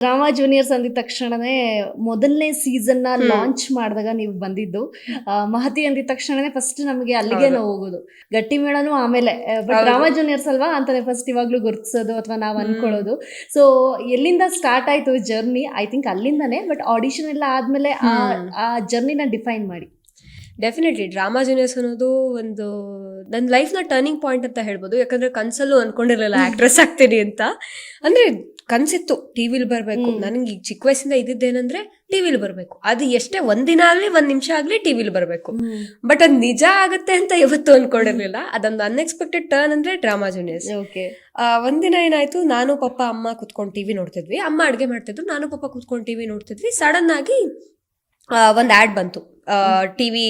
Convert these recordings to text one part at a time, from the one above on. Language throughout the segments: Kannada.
ಡ್ರಾಮಾ ಜೂನಿಯರ್ಸ್ ಅಂದಿದ ತಕ್ಷಣನೇ ಮೊದಲನೇ ಸೀಸನ್ ನ ಲಾಂಚ್ ಮಾಡಿದಾಗ ನೀವು ಬಂದಿದ್ದು. ಮಹತಿ ಅಂದಿದ ತಕ್ಷಣನೇ ಫಸ್ಟ್ ನಮಗೆ ಅಲ್ಲಿಗೆ ನಾವು ಹೋಗೋದು. ಗಟ್ಟಿ ಮೇಳನು ಆಮೇಲೆ, ಬಟ್ ಡ್ರಾಮಾ ಜೂನಿಯರ್ಸ್ ಅಲ್ವಾ ಅಂತಾನೆ ಫಸ್ಟ್ ಇವಾಗ್ಲೂ ಗುರ್ತಿಸೋದು ಅಥವಾ ನಾವು ಅನ್ಕೊಳ್ಳೋದು. ಸೊ ಎಲ್ಲಿಂದ ಸ್ಟಾರ್ಟ್ ಆಯ್ತು ಜರ್ನಿ? ಐ ಥಿಂಕ್ ಅಲ್ಲಿಂದಾನೆ, ಬಟ್ ಆಡಿಷನ್ ಎಲ್ಲ ಆದ್ಮೇಲೆ ಆ ಜರ್ನಿನ ಡಿಫೈನ್ ಮಾಡಿ. ಡೆಫಿನೆಟ್ಲಿ ಡ್ರಾಮಾ ಜೂನಿಯರ್ಸ್ ಅನ್ನೋದು ಒಂದು ನನ್ನ ಲೈಫ್ನ ಟರ್ನಿಂಗ್ ಪಾಯಿಂಟ್ ಅಂತ ಹೇಳ್ಬೋದು. ಯಾಕಂದ್ರೆ ಕನ್ಸಲ್ಲೂ ಅನ್ಕೊಂಡಿರ್ಲಿಲ್ಲ ಆಕ್ಟ್ರೆಸ್ ಆಗ್ತೀನಿ ಅಂತ. ಅಂದ್ರೆ ಕನ್ಸಿತ್ತು ಟಿವಿಲಿ ಬರಬೇಕು. ನನಗೆ ಈಗ ಚಿಕ್ಕ ವಯಸ್ಸಿಂದ ಇದ್ದಿದ್ದೇನಂದ್ರೆ ಟಿವಿಲಿ ಬರಬೇಕು. ಅದು ಎಷ್ಟೇ ಒಂದಿನ ಆಗ್ಲಿ ಒಂದ್ ನಿಮಿಷ ಆಗ್ಲಿ ಟಿವಿಲಿ ಬರಬೇಕು. ಬಟ್ ಅದ್ ನಿಜ ಆಗುತ್ತೆ ಅಂತ ಯಾವತ್ತೂ ಅನ್ಕೊಂಡಿರ್ಲಿಲ್ಲ. ಅದೊಂದು ಅನ್ಎಕ್ಸ್ಪೆಕ್ಟೆಡ್ ಟರ್ನ್ ಅಂದ್ರೆ ಡ್ರಾಮಾ ಜೂನಿಯರ್ಸ್. ಒಂದಿನ ಏನಾಯ್ತು, ನಾನು ಪಪ್ಪ ಅಮ್ಮ ಕುತ್ಕೊಂಡು ಟಿವಿ ನೋಡ್ತಿದ್ವಿ. ಅಮ್ಮ ಅಡ್ಗೆ ಮಾಡ್ತಿದ್ರು, ನಾನು ಪಪ್ಪ ಕುತ್ಕೊಂಡು ಟಿವಿ ನೋಡ್ತಿದ್ವಿ. ಸಡನ್ ಆಗಿ ಒಂದು ಆಡ್ ಬಂತು. ಟಿವಿ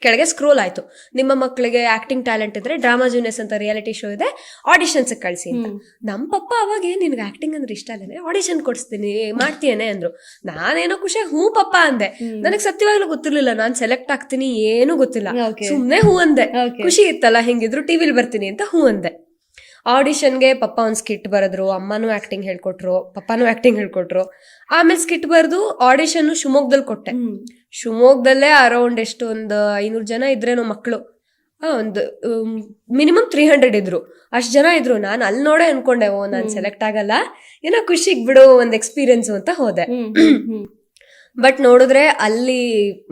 ಕೆಳಗೆ ಸ್ಕ್ರೋಲ್ ಆಯ್ತು, ನಿಮ್ಮ ಮಕ್ಕಳಿಗೆ ಆಕ್ಟಿಂಗ್ ಟ್ಯಾಲೆಂಟ್ ಇದ್ರೆ ಡ್ರಾಮಾ ಜೂನಿಯರ್ಸ್ ಅಂತ ರಿಯಾಲಿಟಿ ಶೋ ಇದೆ, ಆಡಿಷನ್ಸ್ ಕಳಿಸಿ ಅಂತ. ನಮ್ಮ ಪಪ್ಪ ಅವಾಗ ನಿನ್ಗೆ ಆಕ್ಟಿಂಗ್ ಅಂದ್ರೆ ಇಷ್ಟ ಅಲ್ಲೇ, ಆಡಿಷನ್ ಕೊಡಿಸ್ತೀನಿ ಮಾಡ್ತೀಯೇನೆ ಅಂದ್ರು. ನಾನೇನೋ ಖುಷಿಯಾಗಿ ಹೂ ಪಪ್ಪ ಅಂದೆ. ನನಗೆ ಸತ್ಯವಾಗ್ಲೂ ಗೊತ್ತಿರ್ಲಿಲ್ಲ ನಾನು ಸೆಲೆಕ್ಟ್ ಆಗ್ತೀನಿ, ಏನೂ ಗೊತ್ತಿಲ್ಲ. ಸುಮ್ನೆ ಹೂ ಅಂದೆ. ಖುಷಿ ಇತ್ತಲ್ಲ, ಹೆಂಗಿದ್ರು ಟಿವಿಲಿ ಬರ್ತೀನಿ ಅಂತ ಹೂ ಅಂದೆ. ಆಡಿಷನ್ಗೆ ಪಪ್ಪ ಒಂದು ಸ್ಕಿಟ್ ಬರೆದ್ರು, ಅಮ್ಮನೂ ಆಕ್ಟಿಂಗ್ ಹೇಳ್ಕೊಟ್ರು, ಪಪ್ಪನೂ ಆಕ್ಟಿಂಗ್ ಹೇಳ್ಕೊಟ್ರು. ಆಮೇಲೆ ಸ್ಕಿಟ್ ಬರೆದು ಆಡಿಷನ್ ಶಿವಮೊಗ್ಗದಲ್ಲಿ ಕೊಟ್ಟೆ. ಶಿವಮೊಗ್ಗದಲ್ಲೇ ಅರೌಂಡ್ ಎಷ್ಟು ಒಂದು 500 ಜನ ಇದ್ರೇನೋ ಮಕ್ಕಳು. ಒಂದು ಮಿನಿಮಮ್ 300 ಇದ್ರು. ಅಷ್ಟು ಜನ ಇದ್ರು. ನಾನು ಅಲ್ಲಿ ನೋಡೇ ಅನ್ಕೊಂಡೆ, ನಾನು ಸೆಲೆಕ್ಟ್ ಆಗಲ್ಲ, ಏನೋ ಖುಷಿಗ್ ಬಿಡು, ಒಂದು ಎಕ್ಸ್ಪೀರಿಯನ್ಸ್ ಅಂತ ಹೋದೆ. ಬಟ್ ನೋಡಿದ್ರೆ ಅಲ್ಲಿ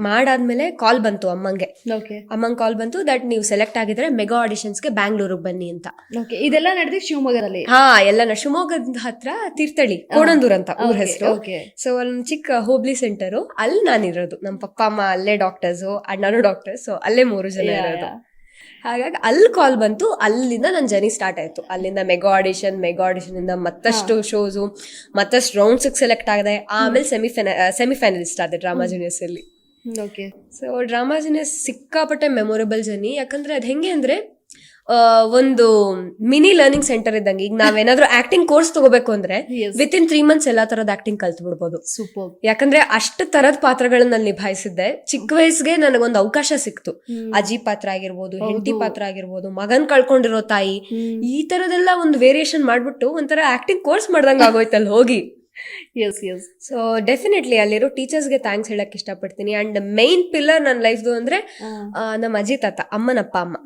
ಮಾಡಾದ್ಮೇಲೆ ಕಾಲ್ ಬಂತು ಅಮ್ಮಂಗೆ. ಕಾಲ್ ಬಂತು ದಟ್ ನೀವು ಸೆಲೆಕ್ಟ್ ಆಗಿದ್ರೆ ಮೆಗಾ ಆಡಿಷನ್ಸ್ಗೆ ಬ್ಯಾಂಗ್ಳೂರಿಗೆ ಬನ್ನಿ ಅಂತ. ಇದೆಲ್ಲ ನಡೆದಿ ಶಿವಮೊಗ್ಗದಲ್ಲಿ? ಎಲ್ಲ ಶಿವಮೊಗ್ಗದ ಹತ್ರ ತೀರ್ಥಹಳ್ಳಿ, ಕೋಣಂದೂರ್ ಅಂತ ಊರ ಹೆಸರು. ಸೊ ಅಲ್ಲಿ ಚಿಕ್ಕ ಹೋಬ್ಳಿ ಸೆಂಟರು. ಅಲ್ಲಿ ನಾನಿರೋದು. ನಮ್ಮ ಪಪ್ಪ ಅಮ್ಮ ಅಲ್ಲೇ ಡಾಕ್ಟರ್ಸು, ಅಣ್ಣನೂ ಡಾಕ್ಟರ್ಸ್. ಸೊ ಅಲ್ಲೇ 3 ಜನ ಇರೋದು. ಹಾಗಾಗಿ ಅಲ್ಲಿ ಕಾಲ್ ಬಂತು. ಅಲ್ಲಿಂದ ನನ್ನ ಜರ್ನಿ ಸ್ಟಾರ್ಟ್ ಆಯ್ತು. ಅಲ್ಲಿಂದ ಮೆಗಾ ಆಡಿಷನ್ ಇಂದ ಮತ್ತಷ್ಟು ಶೋಸು, ಮತ್ತಷ್ಟು ರೌಂಡ್ಸ್ ಸೆಲೆಕ್ಟ್ ಆಗಿದೆ. ಆಮೇಲೆ ಸೆಮಿಫೈನಲಿಸ್ಟ್ ಆದೆ ಡ್ರಾಮಾ ಜೂನಿಯರ್ಸ್ ಅಲ್ಲಿ. ಸೊ ಡ್ರಾಮಾ ಜೂನಿಯರ್ಸ್ ಸಿಕ್ಕಾಪಟ್ಟೆ ಮೆಮೊರೇಬಲ್ ಜರ್ನಿ. ಯಾಕಂದ್ರೆ ಅದ್ ಹೆಂಗೆ ಅಂದ್ರೆ ಒಂದು ಮಿನಿ ಲರ್ನಿಂಗ್ ಸೆಂಟರ್ ಇದ್ದಂಗೆ. ಈಗ ನಾವೇನಾದ್ರೂ ಆಕ್ಟಿಂಗ್ ಕೋರ್ಸ್ ತಗೋಬೇಕು ಅಂದ್ರೆ ವಿತಿನ್ 3 months ಎಲ್ಲಾ ತರದ ಆಕ್ಟಿಂಗ್ ಕಲ್ತು ಬಿಡ್ಬೋದು. ಯಾಕಂದ್ರೆ ಅಷ್ಟು ತರದ ಪಾತ್ರಗಳನ್ನ ನಿಭಾಯಿಸಿದ್ದೆ. ಚಿಕ್ಕ ವಯಸ್ಸಿಗೆ ನನಗೊಂದು ಅವಕಾಶ ಸಿಕ್ತು. ಅಜ್ಜಿ ಪಾತ್ರ ಆಗಿರ್ಬೋದು, ಹೆಂಡತಿ ಪಾತ್ರ ಆಗಿರ್ಬೋದು, ಮಗನ್ ಕಳ್ಕೊಂಡಿರೋ ತಾಯಿ, ಈ ತರದೆಲ್ಲ ಒಂದು ವೇರಿಯೇಷನ್ ಮಾಡ್ಬಿಟ್ಟು ಒಂಥರ ಆಕ್ಟಿಂಗ್ ಕೋರ್ಸ್ ಮಾಡ್ದಂಗ ಆಗೋಯ್ತಲ್ಲಿ ಹೋಗಿ. ಸೊ ಡೆಫಿನೆಟ್ಲಿ ಅಲ್ಲಿರೋ ಟೀಚರ್ಸ್ಗೆ ಥ್ಯಾಂಕ್ಸ್ ಹೇಳಕ್ ಇಷ್ಟಪಡ್ತೀನಿ. ಅಂಡ್ ಮೈನ್ ಪಿಲ್ಲರ್ ನನ್ನ ಲೈಫ್ದು ಅಂದ್ರೆ ನಮ್ಮ ಅಜ್ಜಿ ತಾತ, ಅಮ್ಮನಪ್ಪ ಅಮ್ಮ.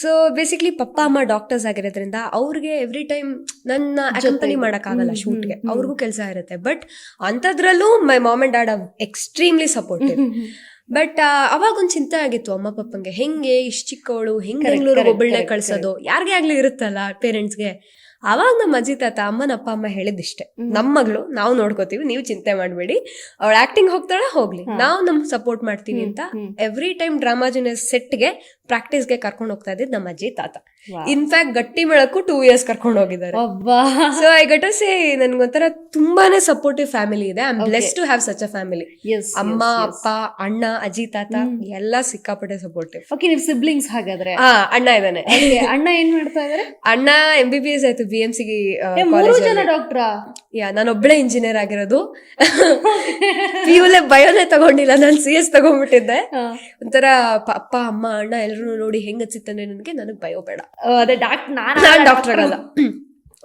ಸೊ ಬೇಸಿಕ್ಲಿ ಪಪ್ಪ ಅಮ್ಮ ಡಾಕ್ಟರ್ಸ್ ಆಗಿರೋದ್ರಿಂದ ಅವ್ರಿಗೆ ಎವ್ರಿ ಟೈಮ್ ನನ್ನ ಅಕಂಪನಿ ಮಾಡಕ್ ಆಗಲ್ಲ ಶೂಟ್ಗೆ, ಅವ್ರಿಗೂ ಕೆಲಸ ಇರುತ್ತೆ. ಬಟ್ ಅಂಥದ್ರಲ್ಲೂ my mom and dad extremely supportive. But ಅವಾಗ ಒಂದ್ ಚಿಂತೆ ಆಗಿತ್ತು ಅಮ್ಮ ಪಪ್ಪಂಗೆ, ಹೆಂಗೆ ಇಷ್ಟ ಚಿಕ್ಕವಳು ಹೆಂಗೆ ಬೆಂಗಳೂರಿಗೆ ಒಬ್ಬಳನ್ನೇ ಕಳ್ಸೋದು, ಯಾರಿಗೆ ಆಗ್ಲಿ ಇರುತ್ತಲ್ಲ ಪೇರೆಂಟ್ಸ್ಗೆ. ಅವಾಗ ನಮ್ಮ ಅಜ್ಜಿ ತಾತ ಅಮ್ಮನ ಅಪ್ಪ ಅಮ್ಮ ಹೇಳಿದಿಷ್ಟೆ, ನಮ್ಮ ಮಗಳು ನಾವು ನೋಡ್ಕೋತೀವಿ, ನೀವು ಚಿಂತೆ ಮಾಡ್ಬೇಡಿ, ಅವಳು ಆಕ್ಟಿಂಗ್ ಹೋಗ್ತಾಳ ಹೋಗ್ಲಿ, ನಾವು ನಮ್ ಸಪೋರ್ಟ್ ಮಾಡ್ತೀವಿ ಅಂತ ಎವ್ರಿ ಟೈಮ್ ಡ್ರಾಮಾ ಜೂನಿಯರ್ಸ್ ಸೆಟ್ಗೆ ಪ್ರಾಕ್ಟೀಸ್ಗೆ ಕರ್ಕೊಂಡು ಹೋಗ್ತಾ ಇದ್ದಿದ್ದು ನಮ್ಮ ಅಜ್ಜಿ ತಾತ. ಇನ್ಫ್ಯಾಕ್ಟ್ ಗಟ್ಟಿ ಮೇಳಕ್ಕೂ 2 years ಕರ್ಕೊಂಡು ಹೋಗಿದ್ದಾರೆ. So I got to say ನನ್ಗೊಂಥರ ತುಂಬಾನೇ ಸಪೋರ್ಟಿವ್ ಫ್ಯಾಮಿಲಿ ಇದೆ. I am blessed to have such a family. ಅಮ್ಮ ಅಪ್ಪ ಅಣ್ಣ ಅಜ್ಜಿ ತಾತ ಎಲ್ಲ ಸಿಕ್ಕಾಪಟ್ಟೆ ಸಪೋರ್ಟಿವ್. ನೀವು ಸಿಬ್ಲಿಂಗ್ಸ್ ಹಾಗಾದ್ರೆ? ಅಣ್ಣ ಇದ್ದಾನೆ. ಅಣ್ಣ ಏನ್ ಮಾಡ್ತಾ ಇದಾರೆ? ಅಣ್ಣ MBBS ಆಯ್ತು BMC ಡಾಕ್ಟರ್. ನಾನೊಬ್ಳೆ ಇಂಜಿನಿಯರ್ ಆಗಿರೋದು. PU ಬಯೋನೇ ತಗೊಂಡಿಲ್ಲ, ನಾನು CS ತಗೊಂಡ್ಬಿಟ್ಟಿದ್ದೆ. ಒಂಥರ ಅಪ್ಪ ಅಮ್ಮ ಅಣ್ಣ ಎಲ್ರು ನೋಡಿ ಹೆಂಗ್ ಹಚ್ಚಿತ್ತಂದ್ರೆ ನನಗ್ ಬಯೋ ಬೇಡ, ನಾನ್ ಡಾಕ್ಟರ್ ಆಗಲ್ಲ,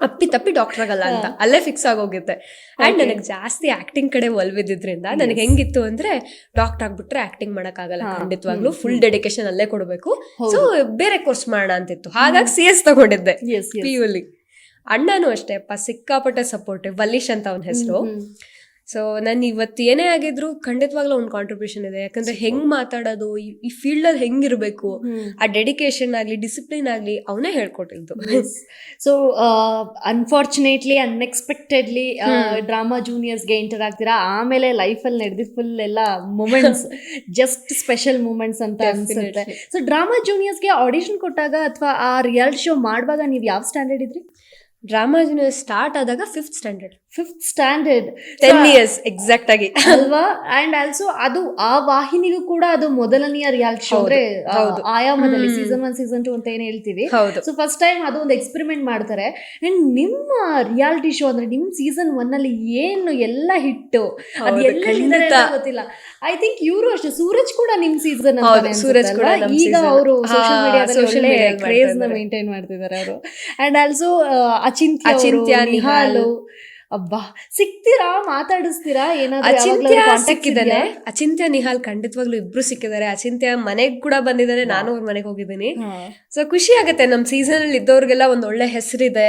ಅಪ್ಪಿ ತಪ್ಪಿ ಡಾಕ್ಟರ್ ಆಗಲ್ಲ ಅಂತ ಅಲ್ಲೇ ಫಿಕ್ಸ್ ಆಗೋಗಿದ್ದೆ. ಅಂಡ್ ನನಗೆ ಜಾಸ್ತಿ ಆಕ್ಟಿಂಗ್ ಕಡೆ ಒಲ್ವಿದ್ರಿಂದ ನನಗೆ ಹೆಂಗಿತ್ತು ಅಂದ್ರೆ ಡಾಕ್ಟರ್ ಆಗ್ಬಿಟ್ರೆ ಆಕ್ಟಿಂಗ್ ಮಾಡಕ್ ಆಗಲ್ಲ, ಖಂಡಿತವಾಗ್ಲೂ ಫುಲ್ ಡೆಡಿಕೇಶನ್ ಅಲ್ಲೇ ಕೊಡ್ಬೇಕು. ಸೊ ಬೇರೆ ಕೋರ್ಸ್ ಮಾಡೋಣ ಅಂತಿತ್ತು. ಹಾಗಾಗಿ CS ತಗೊಂಡಿದ್ದೆ PU. ಅಣ್ಣನೂ ಅಷ್ಟೇ ಅಪ್ಪ ಸಿಕ್ಕಾಪಟ್ಟೆ ಸಪೋರ್ಟಿವ್, ವಲೀಶ್ ಅಂತ ಅವನ ಹೆಸರು. ಸೊ ನಾನು ಇವತ್ತು ಏನೇ ಆಗಿದ್ರು ಖಂಡಿತವಾಗ್ಲೂ ಒಂದು ಕಾಂಟ್ರಿಬ್ಯೂಷನ್ ಇದೆ. ಯಾಕಂದ್ರೆ ಹೆಂಗ್ ಮಾತಾಡೋದು, ಈ ಫೀಲ್ಡ್ ಅಲ್ಲಿ ಹೆಂಗಿರ್ಬೇಕು, ಆ ಡೆಡಿಕೇಶನ್ ಆಗ್ಲಿ ಡಿಸಿಪ್ಲಿನ್ ಆಗ್ಲಿ ಅವನೇ ಹೇಳ್ಕೊಟ್ಟಿದ್ದು. ಸೊ ಅನ್ಫಾರ್ಚುನೇಟ್ಲಿ ಅನ್ಎಕ್ಸ್ಪೆಕ್ಟೆಡ್ಲಿ ಡ್ರಾಮಾ ಜೂನಿಯರ್ಸ್ಗೆ ಎಂಟರ್ ಆಗ್ತೀರಾ. ಆಮೇಲೆ ಲೈಫಲ್ಲಿ ನಡೆದಿದ್ದ ಫುಲ್ ಎಲ್ಲ ಮೂಮೆಂಟ್ಸ್ ಜಸ್ಟ್ ಸ್ಪೆಷಲ್ ಮೂಮೆಂಟ್ಸ್ ಅಂತ ಅನ್ಸುತ್ತೆ. ಸೊ ಡ್ರಾಮಾ ಜೂನಿಯರ್ಸ್ಗೆ ಆಡಿಷನ್ ಕೊಟ್ಟಾಗ ಅಥವಾ ಆ ರಿಯಾಲಿಟಿ ಶೋ ಮಾಡುವಾಗ ನೀವು ಯಾವ ಸ್ಟ್ಯಾಂಡರ್ಡ್ ಇದ್ರಿ? ಡ್ರಾಮಾ ಜೂನಿಯರ್ ಸ್ಟಾರ್ಟ್ ಆದಾಗ 5th standard. 10 years ಎಕ್ಸಾಕ್ಟ್ ಆಗಿ ಅಲ್ವಾ? ಅಂಡ್ ಆಲ್ಸೋ ಅದು ಆ ವಾಹಿನಿಗೂ ಕೂಡ ಅದು ಮೊದಲನೆಯ ರಿಯಾಲಿಟಿ ಶೋ ಅಂದ್ರೆ ಆಯಾಮದಲ್ಲಿ ಸೀಸನ್ 1 ಸೀಸನ್ 2 ಅಂತ ಏನ್ ಹೇಳ್ತೀವಿ. ಸೊ ಫಸ್ಟ್ ಟೈಮ್ ಅದು ಒಂದು ಎಕ್ಸ್ಪೆರಿಮೆಂಟ್ ಮಾಡ್ತಾರೆ. ಅಂಡ್ ನಿಮ್ಮ ರಿಯಾಲಿಟಿ ಶೋ ಅಂದ್ರೆ ನಿಮ್ ಸೀಸನ್ 1 ಅಲ್ಲಿ ಏನು ಎಲ್ಲ ಹಿಟ್ಟು ಗೊತ್ತಿಲ್ಲ. ಐ ಥಿಂಕ್ ಇವರು ಅಷ್ಟೇ, ಸೂರಜ್ ಕೂಡ ನಿಮ್ ಸೀಸನ್ ಈಗ ಅವರು ಸೋಷಿಯಲ್ ಮೀಡಿಯಾ ಕ್ರೇಜ್ ನ ಮೇಂಟೈನ್ ಮಾಡ್ತಿದ್ದಾರೆ ಅವರು. ಅಂಡ್ ಆಲ್ಸೋ ಅಚಿಂತ್ಯ, ನಿಹಾಲು, ಅಬ್ಬಾ, ಸಿಗ್ತೀರಾ, ಮಾತಾಡಿಸ್ತೀರಾ, ಅಚಿಂತ್ಯ ಏನಾದ್ರು ಸಿಕ್ಕಿದ್ದಾನೆ, ಅಚಿಂತ್ಯ ನಿಹಾಲ್ ಖಂಡಿತವಾಗ್ಲೂ ಇಬ್ರು ಸಿಕ್ಕಿದ್ದಾರೆ. ಅಚಿಂತ್ಯ ಮನೆಗ್ ಕೂಡ ಬಂದಿದ್ದಾರೆ, ನಾನು ಅವ್ರ ಮನೆಗೆ ಹೋಗಿದ್ದೀನಿ. ಸೊ ಖುಷಿ ಆಗತ್ತೆ, ನಮ್ ಸೀಸನ್ ಅಲ್ಲಿ ಇದ್ದವ್ರಿಗೆಲ್ಲ ಒಂದ್ ಒಳ್ಳೆ ಹೆಸರಿದೆ.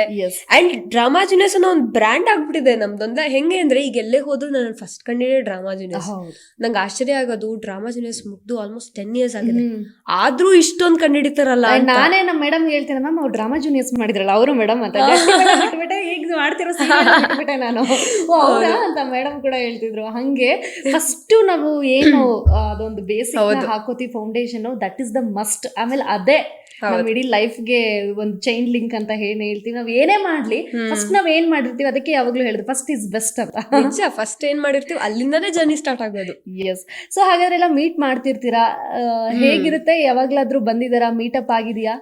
ಅಂಡ್ ಡ್ರಾಮಾ ಜೂನಿಯರ್ಸ್ ಅನ್ನೋ ಒಂದ್ ಬ್ರ್ಯಾಂಡ್ ಆಗ್ಬಿಟ್ಟಿದೆ ನಮ್ದೊಂದ. ಹೆಂಗೆ ಅಂದ್ರೆ ಈಗ ಎಲ್ಲೇ ಹೋದ್ರು ನಾನು ಫಸ್ಟ್ ಕಂಡಿದೆ ಡ್ರಾಮಾ ಜೂನಿಯರ್ಸ್. ನಂಗೆ ಆಶ್ಚರ್ಯ ಆಗೋದು, ಡ್ರಾಮಾ ಜೂನಿಯರ್ಸ್ ಮುಗ್ದು ಆಲ್ಮೋಸ್ಟ್ 10 years ಆಗಿದೆ, ಆದ್ರೂ ಇಷ್ಟೊಂದ್ ಕಂಡಿಡಿತಾರಲ್ಲ. ನಾನೇ ನಮ್ಮ ಮೇಡಮ್ ಹೇಳ್ತೇನೆ, ಮ್ಯಾಮ್ ಅವ್ರು ಡ್ರಾಮಾ ಜೂನಿಯರ್ಸ್ ಮಾಡಿದ್ರಲ್ಲ ಅವರು ಮೇಡಮ್ ಅಂತ ಹೇಗ್ ಮಾಡ್ತಿರೋ ಬಿಟ್ಟೆ ನಾನು ಹೌದಾ ಅಂತ ಮೇಡಮ್ ಕೂಡ ಹೇಳ್ತಿದ್ರು. ಹಂಗೆ ಫಸ್ಟ್ ನಾವು ಏನು ಅದೊಂದು ಬೇಸಿಕ್ ಹಾಕೋತಿ foundation, that is the must. ಆಮೇಲೆ ಅದೇ ನಮ್ ಇಡೀ ಲೈಫ್ಗೆ ಒಂದು ಚೈನ್ ಲಿಂಕ್ ಅಂತ ಹೇಳ್ತೀವಿ. ನಾವ್ ಏನೇ ಮಾಡ್ಲಿ ಫಸ್ಟ್ ನಾವ್ ಏನ್ ಮಾಡಿರ್ತೀವಿ ಅದಕ್ಕೆ ಯಾವಾಗ್ಲೂ ಹೇಳಿದ್ರು ಫಸ್ಟ್ ಇಸ್ ಬೆಸ್ಟ್ ಅಂತ. ಫಸ್ಟ್ ಏನ್ ಮಾಡಿರ್ತೀವಿ ಅಲ್ಲಿಂದಾನೇ ಜರ್ನಿ ಸ್ಟಾರ್ಟ್ ಆಗೋದು. ಎಸ್. ಸೊ ಹಾಗಾದ್ರೆ ಎಲ್ಲ ಮೀಟ್ ಮಾಡ್ತಿರ್ತೀರಾ, ಹೇಗಿರುತ್ತೆ? ಯಾವಾಗ್ಲಾದ್ರೂ ಬಂದಿದಾರಾ, ಮೀಟಪ್ ಆಗಿದೆಯಾ?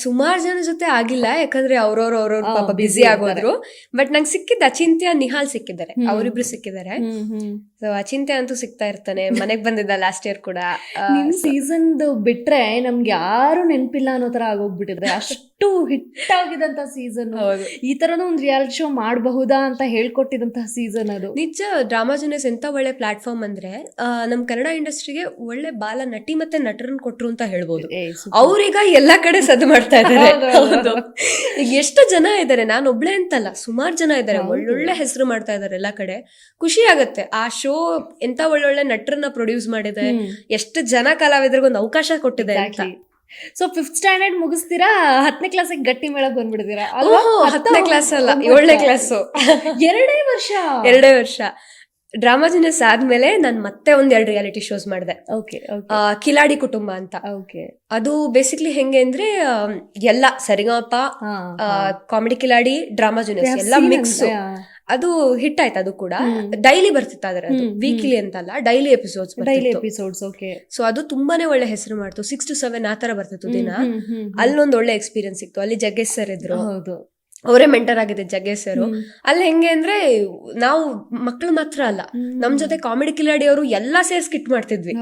ಸುಮಾರು ಜನ ಜೊತೆ ಆಗಿಲ್ಲ, ಯಾಕಂದ್ರೆ ಅವ್ರವ್ರ ಪಾಪ ಬಿಸಿ ಆಗೋದ್ರು. ಬಟ್ ನಂಗೆ ಸಿಕ್ಕಿದ್ದ ಅಚಿಂತ್ಯ ನಿಹಾಲ್ ಸಿಕ್ಕಿದ್ದಾರೆ, ಅವರಿಬ್ರು ಸಿಕ್ಕಿದ್ದಾರೆ. ಸೊ ಅಚಿಂತ್ಯ ಅಂತೂ ಸಿಗ್ತಾ ಇರ್ತಾನೆ, ಮನೆಗ್ ಬಂದಿದ್ದ ಲಾಸ್ಟ್ ಇಯರ್ ಕೂಡ. ನಿಮ್ ಸೀಸನ್ ಬಿಟ್ರೆ ನಮ್ಗೆ ಯಾರು ನೆನಪಿಲ್ಲ ಅನ್ನೋ ತರ ಆಗೋಗ್ಬಿಟ್ಟಿದ್ರೆ, ಅಷ್ಟು ಹಿಟ್ ಆಗಿದಂತ ಸೀಸನ್. ಈ ತರದ ಒಂದು ರಿಯಾಲಿಟಿ ಶೋ ಮಾಡಬಹುದಾ ಅಂತ ಹೇಳ್ಕೊಟ್ಟಿದಂತಹ ಸೀಸನ್ ಅದು. ನಿಜ, ಡ್ರಾಮಾ ಜೂನಿಯರ್ಸ್ ಎಂತ ಒಳ್ಳೆ ಪ್ಲಾಟ್ಫಾರ್ಮ್ ಅಂದ್ರೆ ನಮ್ ಕನ್ನಡ ಇಂಡಸ್ಟ್ರಿಗೆ ಒಳ್ಳೆ ಬಾಲ ನಟಿ ಮತ್ತೆ ನಟರನ್ನ ಕೊಟ್ರು ಅಂತ ಹೇಳ್ಬೋದು. ಅವ್ರೀಗ ಎಲ್ಲ ಕಡೆ ಸದ್ದು ಮಾಡ್ತಾ ಇದ್ದಾರೆ. ಈಗ ಎಷ್ಟು ಜನ ಇದ್ದಾರೆ, ನಾನು ಒಬ್ಳೆ ಅಂತಲ್ಲ, ಸುಮಾರು ಜನ ಇದ್ದಾರೆ, ಒಳ್ಳೊಳ್ಳೆ ಹೆಸರು ಮಾಡ್ತಾ ಇದಾರೆ ಎಲ್ಲ ಕಡೆ. ಖುಷಿ ಆಗತ್ತೆ. ಆ ಶೋ ಎಂತ ಒಳ್ಳೊಳ್ಳೆ ನಟರನ್ನ ಪ್ರೊಡ್ಯೂಸ್ ಮಾಡಿದೆ, ಎಷ್ಟು ಜನ ಕಲಾವಿದರಿಗೆ ಒಂದು ಅವಕಾಶ ಕೊಟ್ಟಿದೆ ಅಂತ. ಸೊ 5th ಸ್ಟ್ಯಾಂಡರ್ಡ್ ಮುಗಿಸ್ತೀರಾ, 10ನೇ ಕ್ಲಾಸಿಗೆ ಗಟ್ಟಿ ಮೇಳಕ್ ಬಂದ್ಬಿಡ್ತೀರಾ? 10ನೇ ಕ್ಲಾಸ್ ಅಲ್ಲ, 7ನೇ ಕ್ಲಾಸು. 2 ವರ್ಷ ಡ್ರಾಮಾ ಜೂನಿಯರ್ಸ್ ಆದ್ಮೇಲೆ ನಾನು ಮತ್ತೆ 2 ರಿಯಾಲಿಟಿ ಶೋಸ್ ಮಾಡಿದೆ. ಕಿಲಾಡಿ ಕುಟುಂಬ ಅಂತ. ಅದು ಬೇಸಿಕ್ಲಿ ಹೆಂಗೆ ಅಂದ್ರೆ ಎಲ್ಲ ಸರಿಗಮಪ, ಕಾಮಿಡಿ ಕಿಲಾಡಿ, ಡ್ರಾಮಾ ಜೂನಿಯರ್ಸ್ ಎಲ್ಲ ಮಿಕ್ಸ್. ಅದು ಹಿಟ್ ಆಯ್ತು. ಅದು ಕೂಡ ಡೈಲಿ ಬರ್ತಿತ್ತು, ಆದ್ರೆ ಅದು ವೀಕ್ಲಿ ಅಂತಲ್ಲ, ಡೈಲಿ ಎಪಿಸೋಡ್ಸ್. ಸೊ ಅದು ತುಂಬಾನೇ ಒಳ್ಳೆ ಹೆಸರು ಮಾಡ್ತು. 6 to 7 ಆತರ ಬರ್ತಿತ್ತು ದಿನ. ಅಲ್ಲೊಂದು ಒಳ್ಳೆ ಎಕ್ಸ್ಪೀರಿಯನ್ಸ್ ಸಿಕ್ತು. ಅಲ್ಲಿ ಜಗ್ಗೇಶ್ ಸರ್ ಇದ್ರು, ಅವರೇ ಮೆಂಟರ್ ಆಗಿದೆ ಜಗ್ಗೇಶ್ ಸರ್. ಅಲ್ಲಿ ಹೆಂಗೆ ಅಂದ್ರೆ ನಾವು ಮಕ್ಳು ಮಾತ್ರ ಅಲ್ಲ, ನಮ್ ಜೊತೆ ಕಾಮಿಡಿ ಕಿಲಾಡಿ ಅವರು ಎಲ್ಲಾ ಸೇರಿ ಸ್ಕಿಟ್ ಮಾಡ್ತಿದ್ವಿ.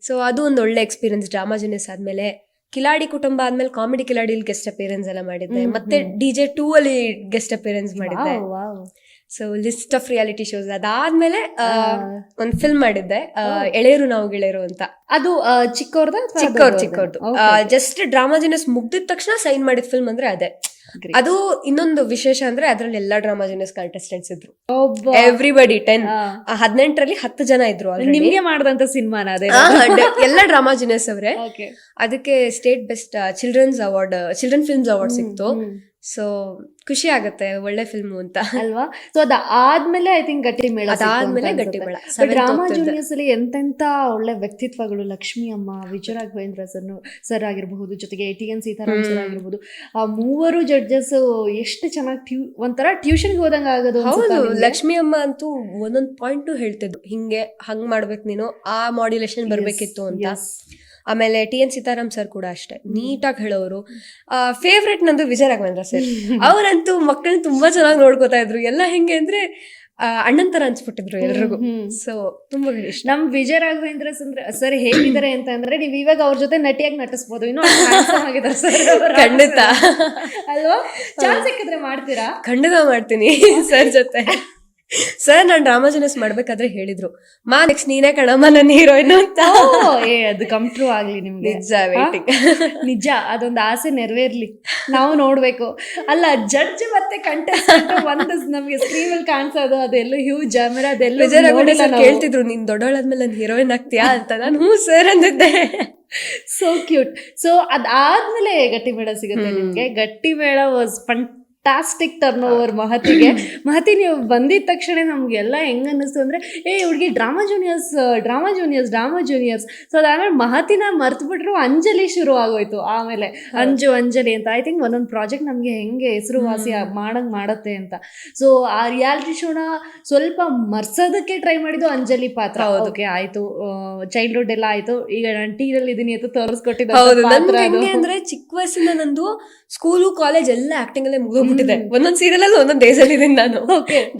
ಸೊ ಅದು ಒಂದು ಒಳ್ಳೆ ಎಕ್ಸ್ಪೀರಿಯನ್ಸ್. ಡ್ರಾಮಾ ಜೂನಿಯರ್ಸ್ ಆದ್ಮೇಲೆ ಕಿಲಾಡಿ ಕುಟುಂಬ ಆದ್ಮೇಲೆ ಕಾಮಿಡಿ ಕಿಲಾಡಿಲಿ ಗೆಸ್ಟ್ ಅಪಿಯರೆನ್ಸ್ ಎಲ್ಲ ಮಾಡಿದ್ದೆ. ಮತ್ತೆ DJ 2 ಅಲ್ಲಿ ಗೆಸ್ಟ್ ಅಪಿಯರೆನ್ಸ್ ಮಾಡಿದ್ದೆ. So list of reality shows. ಅದಾದ್ಮೇಲೆ ಒಂದ್ ಫಿಲ್ಮ್ ಮಾಡಿದ್ದೆ, ಎಳೆಯರು ನಾವು ಗೆಳೆಯರು ಅಂತ. ಅದು ಚಿಕ್ಕವ್ರದ್ದು. ಜಸ್ಟ್ ಡ್ರಾಮಾ ಜೂನಿಯರ್ಸ್ ಮುಗ್ದಿದ ತಕ್ಷಣ ಸೈನ್ ಮಾಡಿದ ಫಿಲ್ಮ್ ಅಂದ್ರೆ ಅದೇ. ಅದು ಇನ್ನೊಂದು ವಿಶೇಷ ಅಂದ್ರೆ ಅದ್ರಲ್ಲಿ ಎಲ್ಲಾ ಡ್ರಾಮಾ ಜೂನಿಯರ್ಸ್ ಕಂಟೆಸ್ಟೆಂಟ್ಸ್ ಇದ್ರು. ಎವ್ರಿಬಡಿ 18ರಲ್ಲಿ 10 ಜನ ಇದ್ರು. ನಿಮ್ಗೆ ಮಾಡಿದಂತ ಸಿನಿಮಾನ ಅದೇ? ಎಲ್ಲ ಡ್ರಾಮಾ ಜೂನಿಯರ್ಸ್ ಅವರೇ. ಅದಕ್ಕೆ state best children films award ಸಿಕ್ತು. ಸೊ ಖುಷಿ ಆಗತ್ತೆ, ಒಳ್ಳೆ ಫಿಲ್ಮ್ ಅಂತ ಅಲ್ವಾ? ಸೊ ಅದಾದ್ಮೇಲೆ ಐ ಥಿಂಕ್ ಗಟ್ಟಿ ಮೇಳ. ಡ್ರಾಮಾ ಜೂನಿಯರ್ಸ್ ಅಲ್ಲಿ ಎಂತೆಂತ ಒಳ್ಳೆ ವ್ಯಕ್ತಿತ್ವಗಳು, ಲಕ್ಷ್ಮಿ ಅಮ್ಮ, ವಿಜಯ ರಾಘವೇಂದ್ರ ಸರ್ ಆಗಿರಬಹುದು, ಜೊತೆಗೆ TN ಸೀತಾರಾಮ್ ಸರ್ ಆಗಿರ್ಬಹುದು, ಆ ಮೂವರು ಜಡ್ಜಸ್ ಎಷ್ಟು ಚೆನ್ನಾಗಿ ಒಂಥರ ಟ್ಯೂಷನ್ಗೆ ಹೋದಂಗ ಆಗೋದು. ಹೌದು, ಲಕ್ಷ್ಮಿ ಅಮ್ಮ ಅಂತೂ ಒಂದೊಂದ್ ಪಾಯಿಂಟ್ ಹೇಳ್ತಿದ್ದು, ಹಂಗ್ ಮಾಡ್ಬೇಕು ನೀನು, ಆ ಮಾಡ್ಯುಲೇಷನ್ ಬರ್ಬೇಕಿತ್ತು ಅಂತ. ಆಮೇಲೆ TN ಸೀತಾರಾಮ್ ಸರ್ ಕೂಡ ಅಷ್ಟೇ, ನೀಟಾಗಿ ಹೇಳೋರು. ಫೇವ್ರೆಟ್ ನಂದು ವಿಜಯ ರಾಘವೇಂದ್ರ ಸರ್. ಅವರಂತೂ ಮಕ್ಕಳನ್ನ ತುಂಬಾ ಚೆನ್ನಾಗಿ ನೋಡ್ಕೋತಾ ಇದ್ರು. ಎಲ್ಲ ಹೆಂಗೆ ಅಂದ್ರೆ ಅಣ್ಣನ್ ತರ ಅನ್ಸ್ಬಿಟ್ಟಿದ್ರು ಎಲ್ರಿಗೂ. ಸೊ ತುಂಬಾ ಇಷ್ಟ. ನಮ್ ವಿಜಯ ರಾಘವೇಂದ್ರ ಸರ್ ಹೇಗಿದ್ದಾರೆ ಅಂತ ಅಂದ್ರೆ, ನೀವ್ ಇವಾಗ ಅವ್ರ ಜೊತೆ ನಟಿಯಾಗಿ ನಟಿಸ್ಬೋದು. ಇನ್ನು ಆಗಿದ್ದಾರೆ ಸರ್. ಖಂಡಿತ ಅಲ್ವಾ? ಚಾನ್ಸ್ ಸಿಕ್ಕಿದ್ರೆ ಮಾಡ್ತೀರಾ? ಖಂಡಿತ ಮಾಡ್ತೀನಿ ಸರ್ ಜೊತೆ. ಸರ್ ನಾನ್ ಡ್ರಾಮಾ ಜೂನಿಯರ್ಸ್ ಮಾಡ್ಬೇಕಾದ್ರೆ ಹೇಳಿದ್ರು, ನೆಕ್ಸ್ಟ್ ನೀನೇ ಕಣಮ್ಮ ನನ್ನ ಹೀರೋಯಿನ್ ಅಂತ. ಅದು ಕಮ್ ಟ್ರೂ ಆಗ್ಲಿ ನಿಮ್ಗೆ. ನಿಜ, ಅದೊಂದು ಆಸೆ ನೆರವೇರ್ಲಿ, ನಾವು ನೋಡ್ಬೇಕು. ಅಲ್ಲ, ಜಡ್ಜ್ ಮತ್ತೆ ಕಂಟೆಸ್ಟೆಂಟ್ ಒಂದು ನಮ್ಗೆ ಸ್ಕ್ರೀನ್ ಅಲ್ಲಿ ಕಾಣಿಸೋದು, ಅದೆಲ್ಲ ಹ್ಯೂಜ್ ಕ್ಯಾಮೆರಾ, ಅದೆಲ್ಲ ಕೇಳ್ತಿದ್ರು, ನೀನ್ ದೊಡ್ಡವಳಾದ್ಮೇಲೆ ನನ್ ಹೀರೋಯಿನ್ ಆಗ್ತೀಯಾ ಅಂತ. ನಾನು ಹ್ಞೂ ಸರ್ ಅಂದಿದ್ದೆ. So cute. ಸೊ ಅದಾದ್ಮೇಲೆ ಗಟ್ಟಿ ಮೇಳ ಸಿಗುತ್ತೆ ನಿಮ್ಗೆ. Gatti Mela was fantastic turn over ಮಹತಿಗೆ. ಮಹತಿ, ನೀವು ಬಂದಿದ ತಕ್ಷಣ ನಮ್ಗೆಲ್ಲ ಹೆಂಗ್ ಅನ್ನಿಸ್ತು ಅಂದ್ರೆ, ಹುಡುಗಿ ಡ್ರಾಮಾ ಜೂನಿಯರ್ಸ್. ಸೊ ಅದಾದ್ಮೇಲೆ ಮಹತಿನ ಮರ್ತು ಬಿಟ್ರು, ಅಂಜಲಿ ಶುರು ಆಗೋಯ್ತು. ಆಮೇಲೆ ಅಂಜಲಿ ಅಂತ ಐ ಥಿಂಕ್ ಒಂದೊಂದು ಪ್ರಾಜೆಕ್ಟ್ ನಮ್ಗೆ ಹೆಂಗೆ ಹೆಸರುವಾಸಿ ಮಾಡತ್ತೆ ಅಂತ. ಸೊ ಆ ರಿಯಾಲಿಟಿ ಶೋನ ಸ್ವಲ್ಪ ಮರ್ಸೋದಕ್ಕೆ ಟ್ರೈ ಮಾಡಿದ್ದು ಅಂಜಲಿ ಪಾತ್ರ. ಓಕೆ ಆಯ್ತು, ಚೈಲ್ಡ್ಹುಡ್ ಎಲ್ಲ ಆಯ್ತು, ಈಗ ನಾನು ಟೀರಲ್ಲಿ ಇದೀನಿ ಅಂತ ತೋರಿಸ್ಕೊಟ್ಟಿದ್ದೆ. ಅಂದ್ರೆ ಚಿಕ್ಕ ವಯಸ್ಸಿನ ನಂದು ಸ್ಕೂಲು ಕಾಲೇಜ್ ಎಲ್ಲ ಆಕ್ಟಿಂಗ್ ಅಲ್ಲೇ ಮುಗಿದೋಗ್ಬಿಟ್ಟಿದೆ. ಒಂದೊಂದ್ ಸೀರಿಯಲ್ ಅಲ್ಲಿ ಒಂದೊಂದ್ ಏಜ್ ಅಲ್ಲಿ ಇದೀನಿ ನಾನು.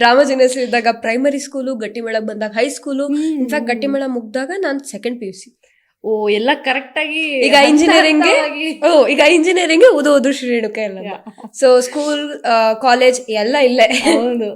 ಡ್ರಾಮಾ ಜೂನಿಯರ್ಸ್ ಇದ್ದಾಗ ಪ್ರೈಮರಿ ಸ್ಕೂಲು, ಗಟ್ಟಿಮೇಳ ಬಂದಾಗ ಹೈಸ್ಕೂಲು, ಇನ್ಫ್ಯಾಕ್ಟ್ ಗಟ್ಟಿಮೇಳ ಮುಗ್ದಾಗ ನಾನು ಸೆಕೆಂಡ್ PUC. ಎಲ್ಲ ಕರೆಕ್ಟ್ ಆಗಿ. ಈಗ ಇಂಜಿನಿಯರಿಂಗ್ ಉದು ಶ್ರೀಣುಕ ಎಲ್ಲ. ಸೊ ಸ್ಕೂಲ್, ಕಾಲೇಜ್ ಎಲ್ಲ ಇಲ್ಲೇ. ಹೌದು.